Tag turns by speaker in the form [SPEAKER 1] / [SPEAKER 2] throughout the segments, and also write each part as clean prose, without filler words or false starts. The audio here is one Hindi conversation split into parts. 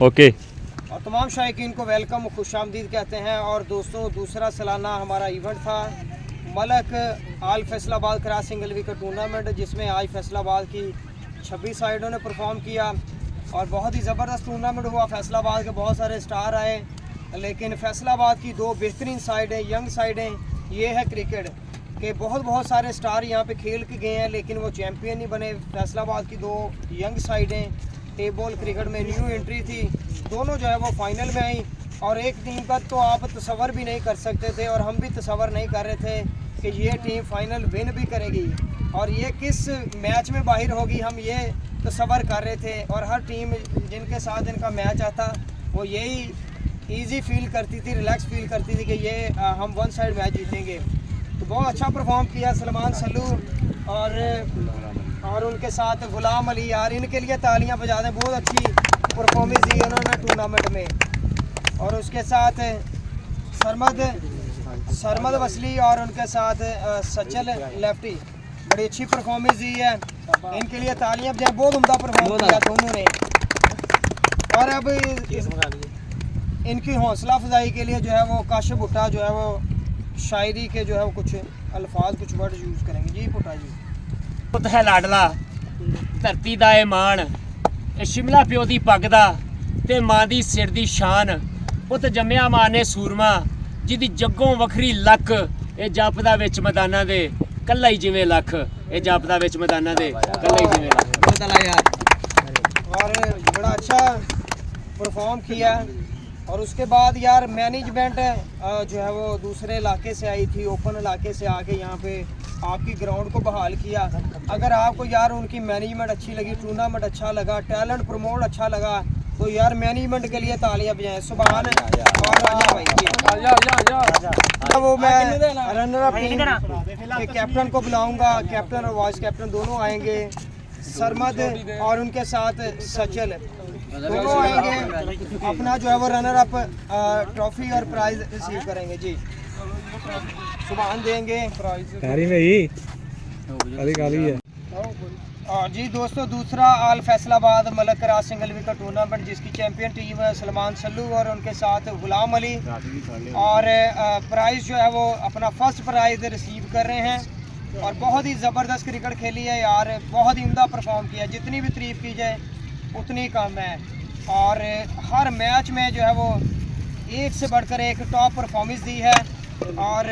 [SPEAKER 1] ओके।
[SPEAKER 2] और तमाम शायकीन को वेलकम, खुशामदीद कहते हैं। और दोस्तों, दूसरा सालाना हमारा इवेंट था मलक आल फैसलाबाद क्रॉसिंग एलवी का टूर्नामेंट, जिसमें आज फैसलाबाद की 26 साइडों ने परफॉर्म किया और बहुत ही ज़बरदस्त टूर्नामेंट हुआ। फैसलाबाद के बहुत सारे स्टार आए, लेकिन फैसलाबाद की दो बेहतरीन साइडें, यंग साइडें, ये है क्रिकेट के बहुत सारे स्टार यहाँ पे खेल के गए हैं, लेकिन वो चैम्पियन नहीं बने। फैसलाबाद की दो यंग साइडें टेबल क्रिकेट में न्यू एंट्री थी, दोनों जो है वो फाइनल में आई। और एक टीम का तो आप तसव्वुर भी नहीं कर सकते थे और हम भी तसव्वुर नहीं कर रहे थे कि ये टीम फाइनल विन भी करेगी और ये किस मैच में बाहर होगी, हम ये तसव्वुर कर रहे थे। और हर टीम जिनके साथ इनका मैच आता वो यही ईजी फील करती थी, रिलैक्स फील करती थी कि ये हम वन साइड मैच जीतेंगे। तो बहुत अच्छा परफॉर्म किया सलमान सल्लू और उनके साथ गुलाम अली, यार इनके लिए तालियां बजा दें, बहुत अच्छी परफॉर्मेंस दी उन्होंने टूर्नामेंट में। और उसके साथ सरमद वसली और उनके साथ सचल लेफ्टी, बड़ी अच्छी परफॉर्मेंस दी है, इनके लिए तालियां बजाएं, बहुत उम्दा परफॉर्म किया दोनों ने। और अब इनकी हौसला अफजाई के लिए जो है वो काशिफ भुट्टा जो है वो शायरी के जो है वो कुछ अल्फाज, कुछ वर्ड यूज़ करेंगे। जी भुट्टा जी।
[SPEAKER 3] पुत है लाडला धरती दा ए मान, ए शिमला प्यो दी पग दा ते मां दी सिर दी शान। पुत जम्मिया मां ने सूरमा जिदी जग्गों वखरी लक, ए जापदा विच मैदानां दे कल्ला ही जिवें लख, ए जापदा विच मैदानां दे कल्ला ही जिवें लख।
[SPEAKER 2] और बड़ा अच्छा परफॉर्म किया। और उसके बाद यार मैनेजमेंट जो है वो दूसरे इलाके से आई थी, ओपन इलाके से आके यहाँ पे आपकी ग्राउंड को बहाल किया। अगर आपको यार उनकी मैनेजमेंट अच्छी लगी, टूर्नामेंट अच्छा लगा, टैलेंट प्रमोट अच्छा लगा, तो यार मैनेजमेंट के लिए तालियां बजाएं। सुभान। और राजा भाई जी, वो मैं रनर अप टीम के कैप्टन को बुलाऊंगा, कैप्टन और वाइस कैप्टन दोनों आएंगे, सरमद और उनके साथ सचल दोनों आएंगे, अपना जो है वो रनर अप ट्रॉफी और प्राइज रिसीव करेंगे। जी सुभान देंगे जी। दोस्तों, दूसरा आल फैसलाबाद मलक क्रॉसिंग एलवी का टूर्नामेंट, जिसकी चैंपियन टीम है सलमान सल्लू और उनके साथ गुलाम अली, और प्राइज़ जो है वो अपना फर्स्ट प्राइज़ रिसीव कर रहे हैं। और बहुत ही ज़बरदस्त क्रिकेट खेली है यार, बहुत ही उम्दा परफॉर्म किया, जितनी भी तारीफ़ की जाए उतनी कम है। और हर मैच में जो है वो एक से बढ़कर एक टॉप परफॉर्मेंस दी है और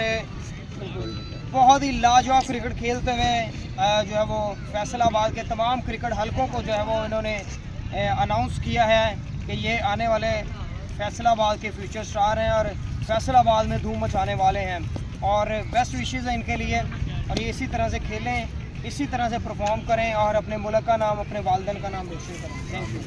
[SPEAKER 2] बहुत ही लाजवाब क्रिकेट खेलते हुए जो है वो फैसलाबाद के तमाम क्रिकेट हलकों को जो है वो इन्होंने अनाउंस किया है कि ये आने वाले फैसलाबाद के फ्यूचर स्टार हैं और फैसलाबाद में धूम मचाने वाले हैं। और बेस्ट विशेस हैं इनके लिए, और ये इसी तरह से खेलें, इसी तरह से परफॉर्म करें और अपने मुल्क का नाम, अपने वालिदैन का नाम रोशन करें। Thank you.